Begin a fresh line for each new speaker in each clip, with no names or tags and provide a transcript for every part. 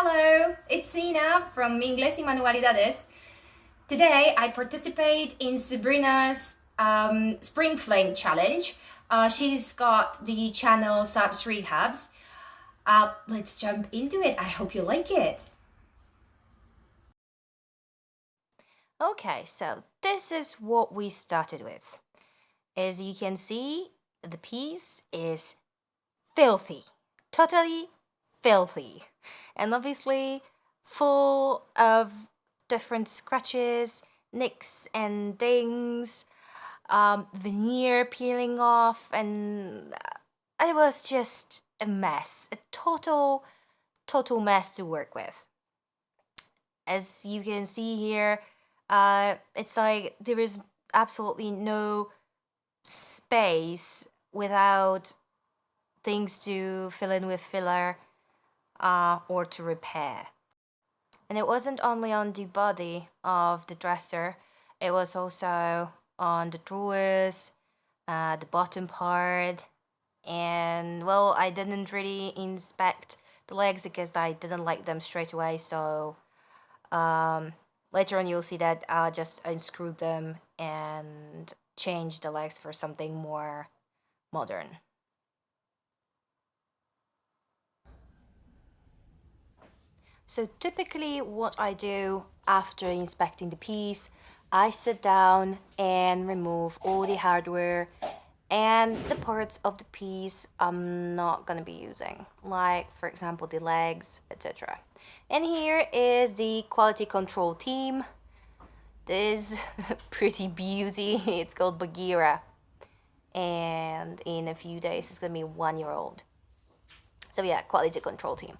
Hello, it's Nina from Inglés y Manualidades. Today I participate in Sabrina's Spring Fling challenge. She's got the channel Subs Rehabs. Let's jump into it. I hope you like it.
Okay, so this is what we started with. As you can see, the piece is filthy, totally filthy, and obviously full of different scratches, nicks and dings, veneer peeling off, and it was just a mess, a total mess to work with. As you can see here, it's like there is absolutely no space without things to fill in with filler or to repair. And it wasn't only on the body of the dresser, it was also on the drawers, the bottom part, and well, I didn't really inspect the legs because I didn't like them straight away, so later on you'll see that I'll just unscrew them and change the legs for something more modern. So typically what I do after inspecting the piece, I sit down and remove all the hardware and the parts of the piece I'm not gonna be using, like for example the legs, etc. And here is the quality control team. This pretty beauty, it's called Bagheera, and in a few days it's gonna be 1 year old. So yeah, quality control team.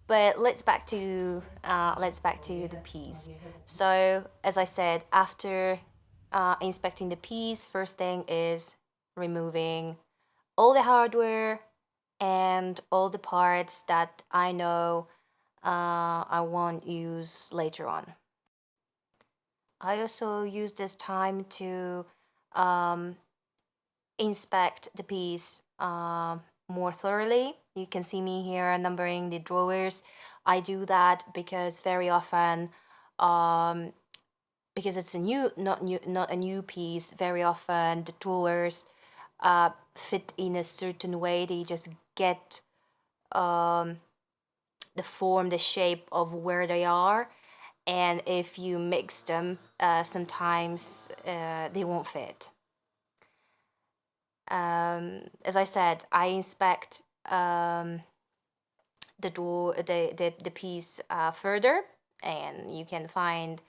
But let's back to the piece. So as I said, after inspecting the piece, first thing is removing all the hardware and all the parts that I know I won't use later on. I also use this time to um, inspect the piece more thoroughly. You can see me here numbering the drawers. I do that because very often, because it's a not a new piece, very often the drawers fit in a certain way. They just get the form, the shape of where they are. And if you mix them, sometimes they won't fit. As I said, I inspect the piece further, and you can find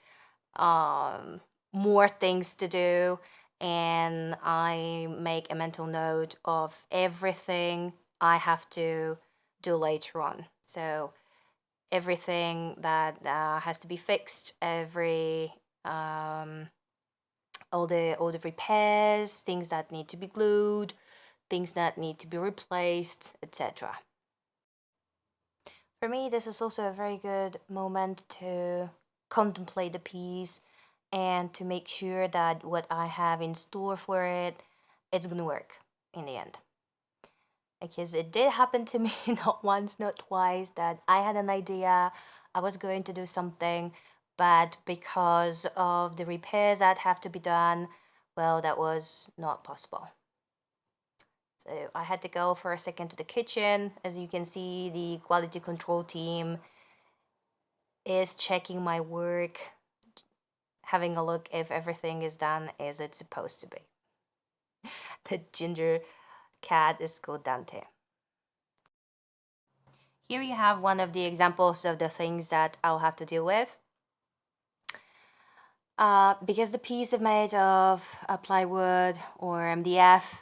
more things to do, and I make a mental note of everything I have to do later on. So everything that has to be fixed, every all the repairs, things that need to be glued, things that need to be replaced, etc. For me, this is also a very good moment to contemplate the piece and to make sure that what I have in store for it, it's gonna work in the end. Because it did happen to me not once, not twice, that I had an idea, I was going to do something, but because of the repairs that have to be done, well, that was not possible. So I had to go for a second to the kitchen. As you can see, the quality control team is checking my work, having a look if everything is done as it's supposed to be. The ginger cat is called Dante. Here you have one of the examples of the things that I'll have to deal with. Because the piece is made of plywood or MDF,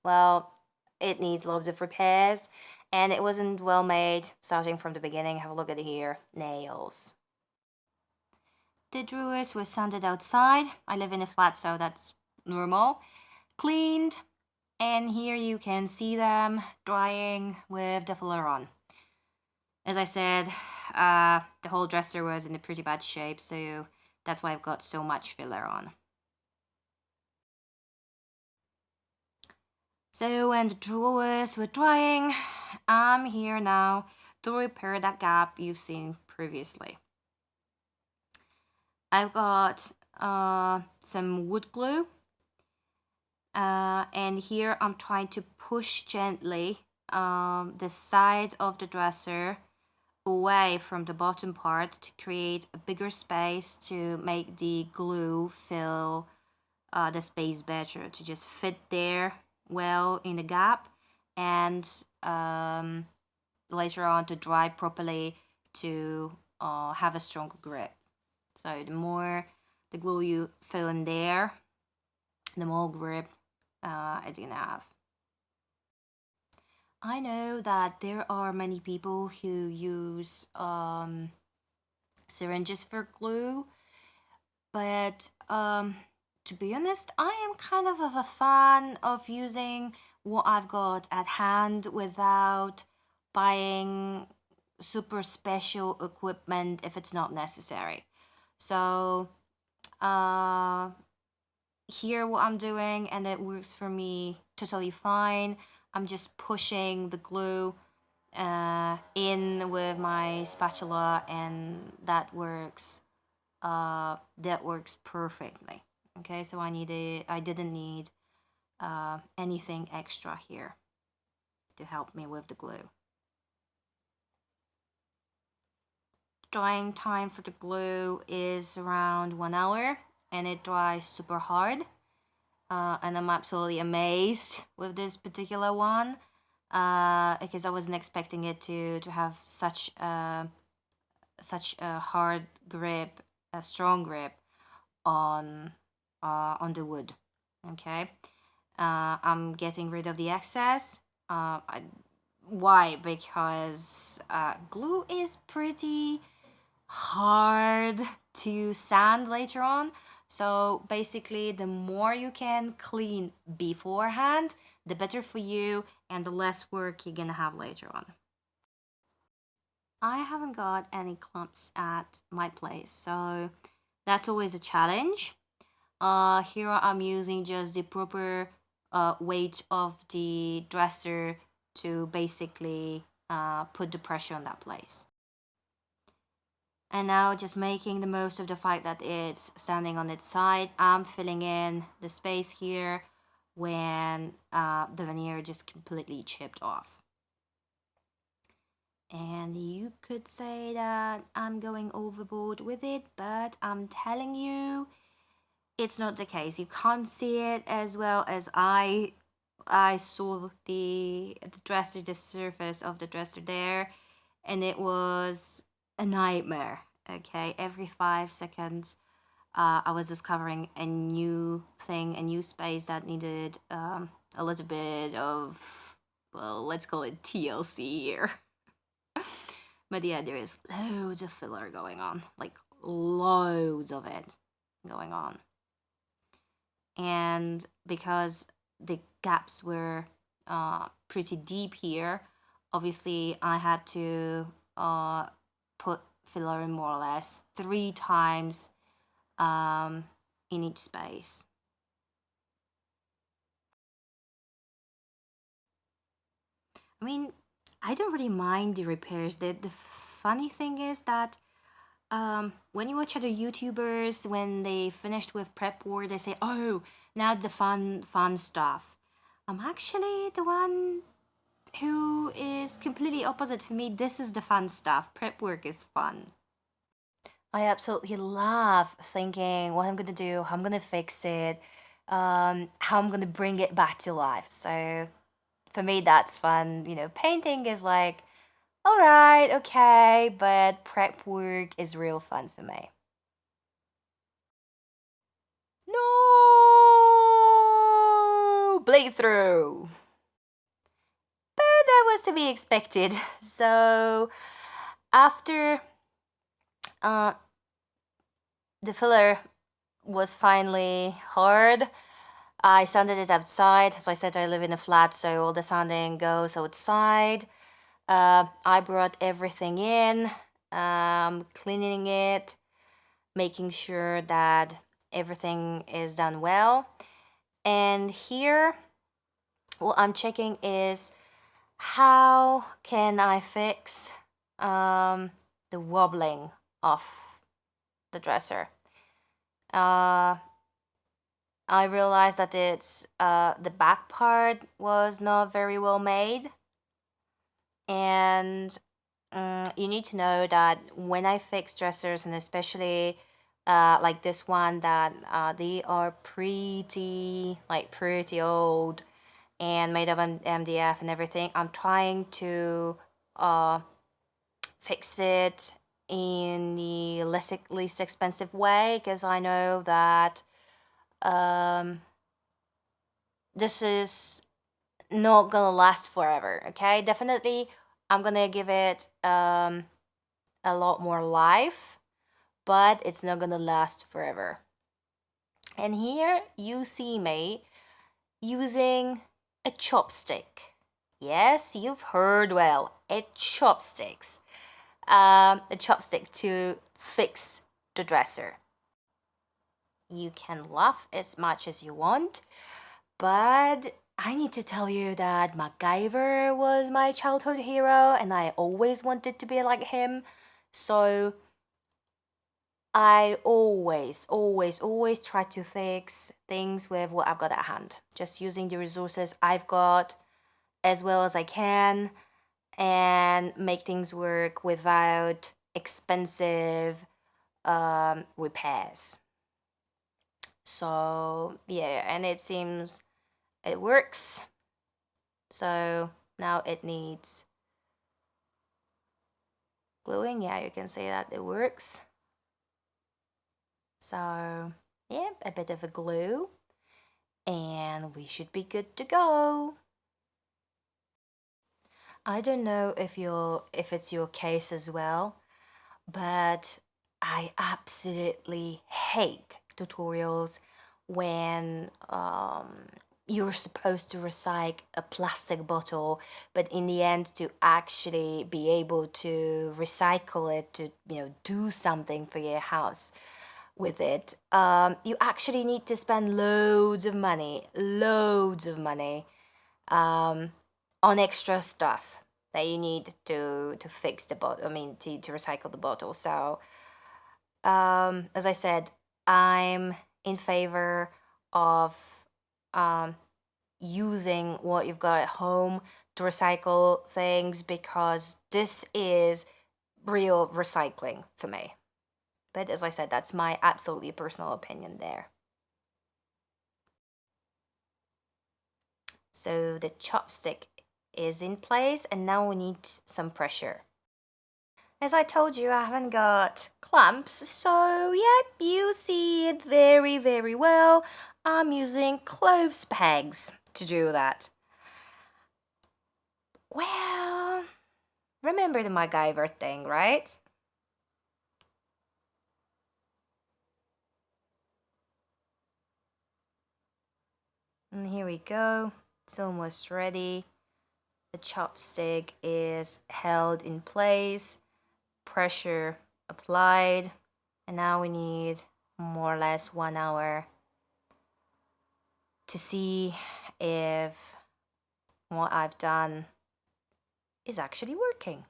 well, it needs loads of repairs, and it wasn't well made starting from the beginning. Have a look at it here, nails. The drawers were sanded outside. I live in a flat, so that's normal. Cleaned, and here you can see them drying with the filler on. As I said, the whole dresser was in a pretty bad shape, so that's why I've got so much filler on. So when the drawers were drying, I'm here now to repair that gap you've seen previously. I've got some wood glue, and here I'm trying to push gently the side of the dresser away from the bottom part to create a bigger space to make the glue fill the space better, to just fit there well in the gap, and later on to dry properly to have a stronger grip. So the more the glue you fill in there, the more grip it's gonna have. I know that there are many people who use syringes for glue, but to be honest, I am kind of a fan of using what I've got at hand without buying super special equipment if it's not necessary. So here what I'm doing, and it works for me totally fine. I'm just pushing the glue in with my spatula, and that works perfectly. Okay, so I didn't need anything extra here to help me with the glue. Drying time for the glue is around 1 hour, and it dries super hard. And I'm absolutely amazed with this particular one because I wasn't expecting it to have such a hard grip, a strong grip on the wood. Okay, I'm getting rid of the excess. Why? Because glue is pretty hard to sand later on. So basically, the more you can clean beforehand, the better for you and the less work you're gonna have later on. I haven't got any clumps at my place, so that's always a challenge. Here I'm using just the proper weight of the dresser to basically put the pressure on that place. And now, just making the most of the fact that it's standing on its side, I'm filling in the space here when the veneer just completely chipped off. And you could say that I'm going overboard with it, but I'm telling you, it's not the case. You can't see it as well as I saw the dresser, the surface of the dresser there, and it was a nightmare. Okay, every 5 seconds I was discovering a new thing, a new space that needed a little bit of, well, let's call it TLC here. But yeah, there is loads of filler going on, like loads of it going on. And because the gaps were pretty deep here, obviously I had to put filler in more or less 3 times in each space. I mean, I don't really mind the repairs. The funny thing is that when you watch other YouTubers, when they finished with prep work, they say, "Oh, now the fun stuff." I'm actually the one who is completely opposite. For me, this is the fun stuff. Prep work is fun. I absolutely love thinking what I'm gonna do, how I'm gonna fix it, how I'm gonna bring it back to life. So for me, that's fun. You know, painting is like, all right, okay, but prep work is real fun for me. No! Bleed through! But that was to be expected. So after the filler was finally hard, I sanded it outside. As I said, I live in a flat, so all the sanding goes outside. I brought everything in, cleaning it, making sure that everything is done well. And here, what I'm checking is how can I fix the wobbling of the dresser. I realized that it's the back part was not very well made, and you need to know that when I fix dressers, and especially like this one, that they are pretty old and made of an MDF and everything, I'm trying to fix it in the least expensive way, because I know that this is not gonna last forever. Okay, definitely I'm gonna give it a lot more life, but it's not gonna last forever. And here you see me using a chopstick. Yes, you've heard well, a chopsticks. A chopstick to fix the dresser. You can laugh as much as you want, but I need to tell you that MacGyver was my childhood hero and I always wanted to be like him. So I always try to fix things with what I've got at hand, just using the resources I've got as well as I can, and make things work without expensive repairs. So yeah, and it seems it works. So now it needs gluing. Yeah, you can see that it works. So yeah, a bit of a glue and we should be good to go. I don't know if it's your case as well, but I absolutely hate tutorials when you're supposed to recycle a plastic bottle, but in the end, to actually be able to recycle it, to do something for your house with it, you actually need to spend loads of money on extra stuff that you need to fix the bottle. I mean, to recycle the bottle. So as I said, I'm in favor of using what you've got at home to recycle things, because this is real recycling for me. But as I said, that's my absolutely personal opinion there. So the chopstick is in place, and now we need some pressure. As I told you, I haven't got clamps, so yep, you see it very well. I'm using clothes pegs to do that. Well, remember the MacGyver thing, right? And here we go, it's almost ready. The chopstick is held in place, pressure applied, and now we need more or less 1 hour to see if what I've done is actually working.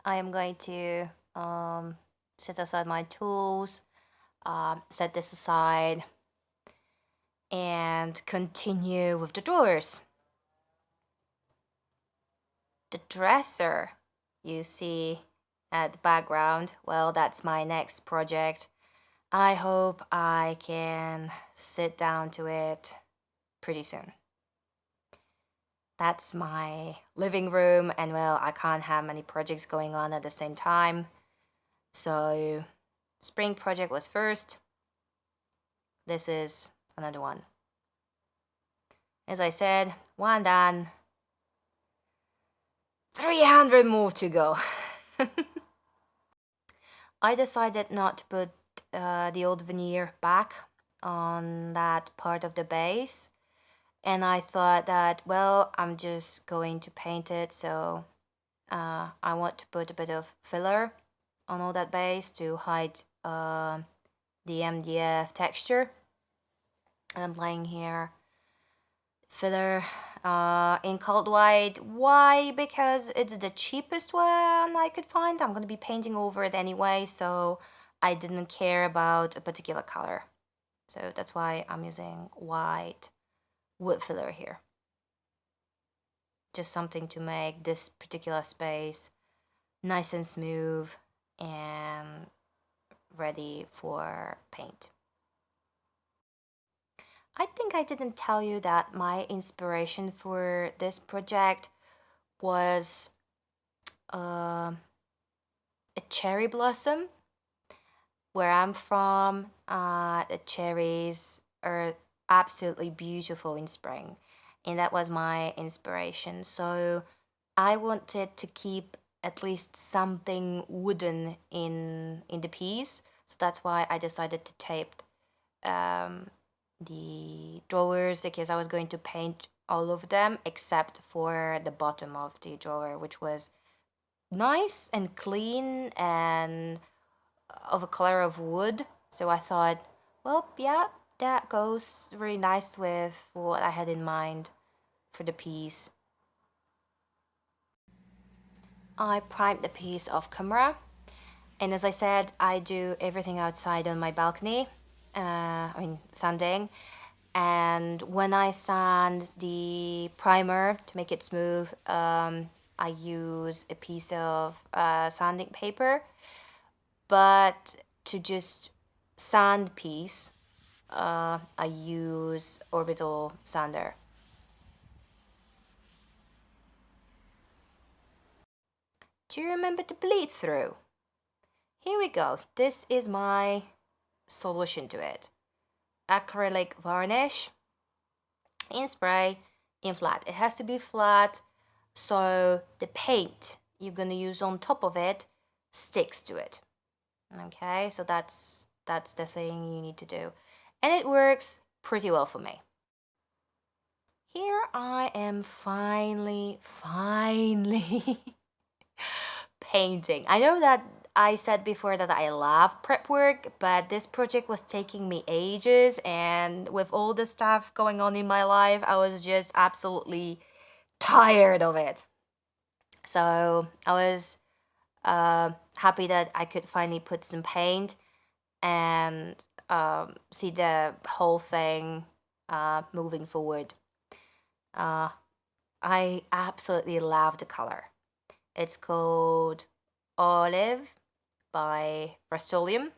I am going to set aside my tools, set this aside, and continue with the doors. The dresser you see at the background, well, that's my next project. I hope I can sit down to it pretty soon. That's my living room, and well, I can't have many projects going on at the same time. So spring project was first. This is another one. As I said, one done, 300 more to go. I decided not to put the old veneer back on that part of the base, and I thought that, well, I'm just going to paint it, so I want to put a bit of filler on all that base to hide the MDF texture. And I'm applying here filler in cold white. Why? Because it's the cheapest one I could find. I'm gonna be painting over it anyway, so I didn't care about a particular color. So that's why I'm using white wood filler here. Just something to make this particular space nice and smooth and ready for paint. I think I didn't tell you that my inspiration for this project was a cherry blossom. Where I'm from, the cherries are absolutely beautiful in spring, and that was my inspiration. So I wanted to keep at least something wooden in the piece. So that's why I decided to tape the drawers, because I was going to paint all of them except for the bottom of the drawer, which was nice and clean and of a color of wood. So I thought, well, yeah, that goes really nice with what I had in mind for the piece. I primed the piece off camera, and as I said, I do everything outside on my balcony. Sanding. And when I sand the primer to make it smooth, I use a piece of sanding paper. But to just sand piece, I use orbital sander. Do you remember the bleed through? Here we go. This is my solution to it. Acrylic varnish in spray, in flat. It has to be flat so the paint you're gonna use on top of it sticks to it. Okay, so that's the thing you need to do. And it works pretty well for me. Here I am finally painting. I know that I said before that I love prep work, but this project was taking me ages, and with all the stuff going on in my life, I was just absolutely tired of it. So I was happy that I could finally put some paint and see the whole thing moving forward. I absolutely love the color. It's called Olive by Rust-Oleum.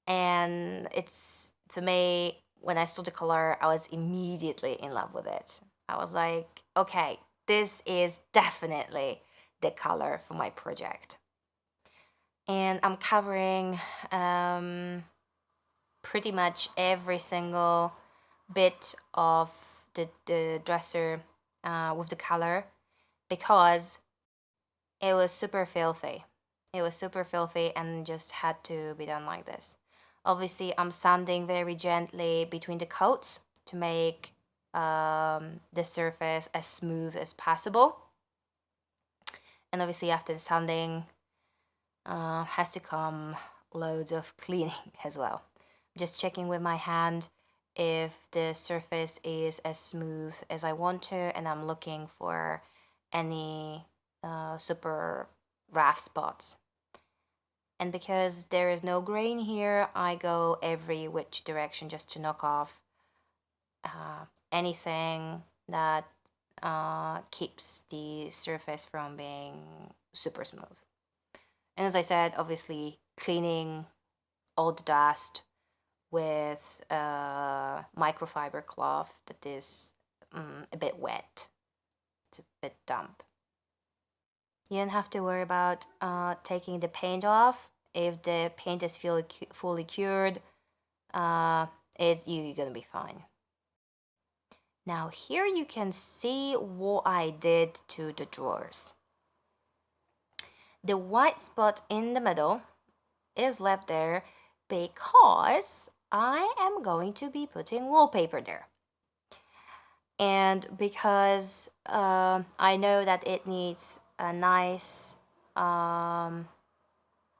And it's, for me, when I saw the color, I was immediately in love with it. I was like, okay, this is definitely the color for my project. And I'm covering pretty much every single bit of the dresser with the color, because it was super filthy. It was super filthy and just had to be done like this. Obviously, I'm sanding very gently between the coats to make the surface as smooth as possible. And obviously, after the sanding, has to come loads of cleaning as well. Just checking with my hand if the surface is as smooth as I want to, and I'm looking for any super rough spots. And because there is no grain here, I go every which direction just to knock off anything that keeps the surface from being super smooth. And as I said, obviously cleaning all the dust with a microfiber cloth that is a bit wet. It's a bit damp. You don't have to worry about taking the paint off. If the paint is fully cured, you're gonna be fine. Now here you can see what I did to the drawers. The white spot in the middle is left there because I am going to be putting wallpaper there. And because I know that it needs a nice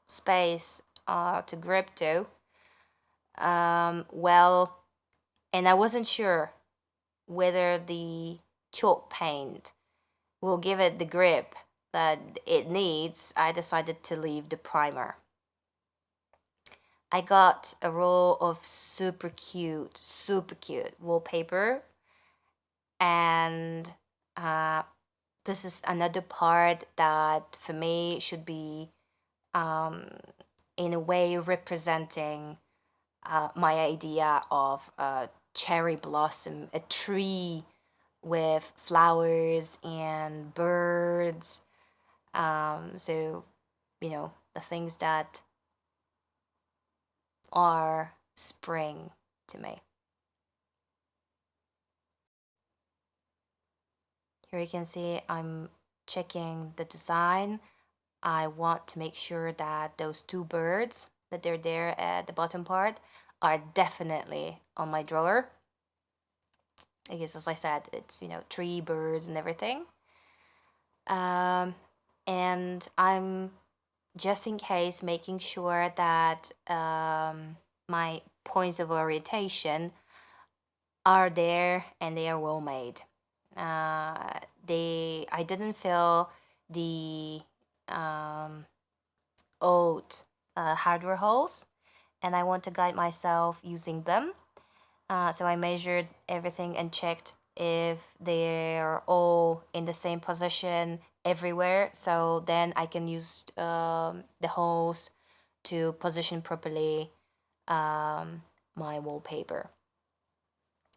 space to grip to, and I wasn't sure whether the chalk paint will give it the grip that it needs, I decided to leave the primer. I got a roll of super cute wallpaper, and this is another part that for me should be in a way representing my idea of a cherry blossom, a tree with flowers and birds. So, the things that are spring to me. Here you can see I'm checking the design. I want to make sure that those two birds that they're there at the bottom part are definitely on my drawer. I guess, as I said, it's, tree, birds, and everything. And I'm just in case making sure that my points of orientation are there and they are well made. I didn't fill the old hardware holes, and I want to guide myself using them. So I measured everything and checked if they're all in the same position everywhere. So then I can use the holes to position properly my wallpaper.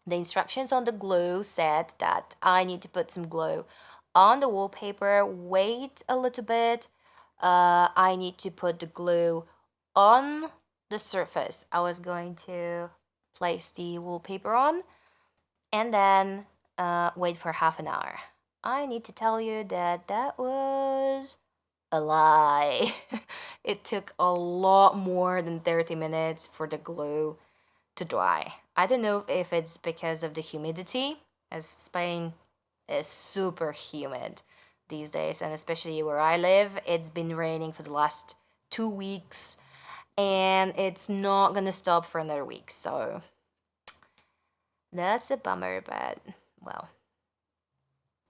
The instructions on the glue said that I need to put some glue on the wallpaper, wait a little bit. I need to put the glue on the surface I was going to place the wallpaper on, and then wait for half an hour. I need to tell you that that was a lie. It took a lot more than 30 minutes for the glue to dry. I don't know if it's because of the humidity, as Spain is super humid these days, and especially where I live, it's been raining for the last 2 weeks, and it's not gonna stop for another week, so that's a bummer, but well,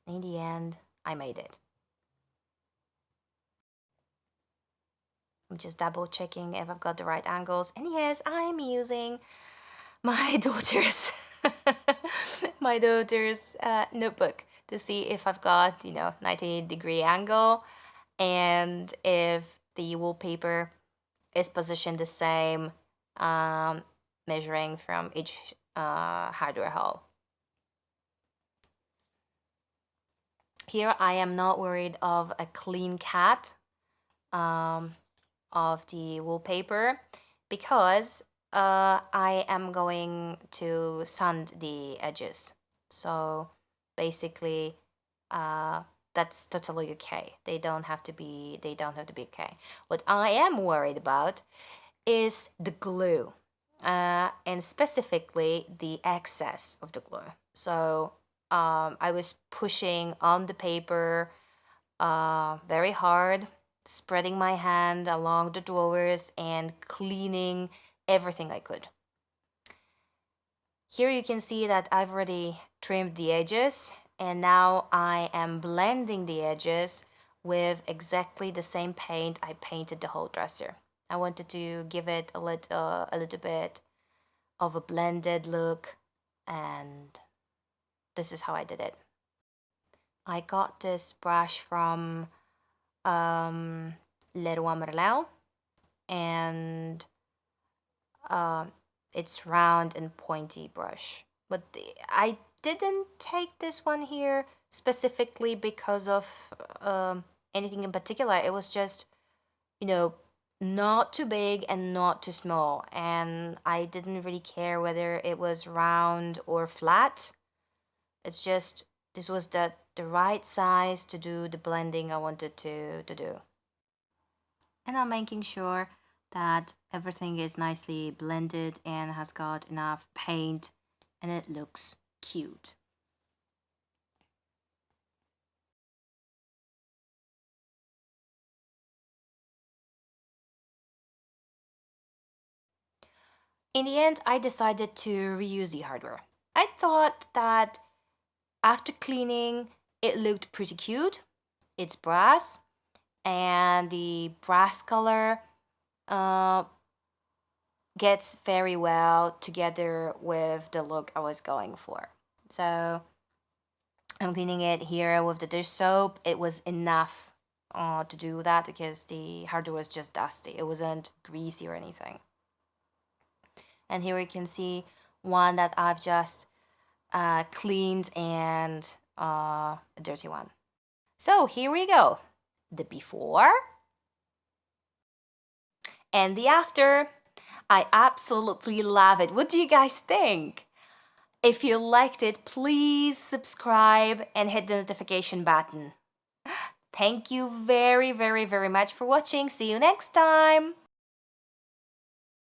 in the end, I made it. I'm just double checking if I've got the right angles, and yes, I'm using my daughter's my daughter's notebook to see if I've got 90-degree angle, and if the wallpaper is positioned the same, measuring from each hardware hole. Here I am not worried of a clean cut of the wallpaper, because I am going to sand the edges. So basically, that's totally okay. They don't have to be okay. What I am worried about is the glue, and specifically the excess of the glue. So I was pushing on the paper very hard, spreading my hand along the drawers and cleaning everything I could. Here you can see that I've already trimmed the edges, and now I am blending the edges with exactly the same paint I painted the whole dresser. I wanted to give it a little bit of a blended look, and this is how I did it. I got this brush from Leroy Merlin, and it's round and pointy brush. But I didn't take this one here specifically because of anything in particular. It was just, not too big and not too small. And I didn't really care whether it was round or flat. It's just, this was the right size to do the blending I wanted to do. And I'm making sure that everything is nicely blended and has got enough paint, and it looks cute. In the end, I decided to reuse the hardware. I thought that After cleaning, it looked pretty cute. It's brass, and the brass color gets very well together with the look I was going for. So I'm cleaning it here with the dish soap. It was enough to do that because the hardware was just dusty. It wasn't greasy or anything. And here we can see one that I've just cleaned and a dirty one. So here we go. The before and the after. I absolutely love it. What do you guys think? If you liked it, please subscribe and hit the notification button. Thank you very, very, very much for watching. See you next time.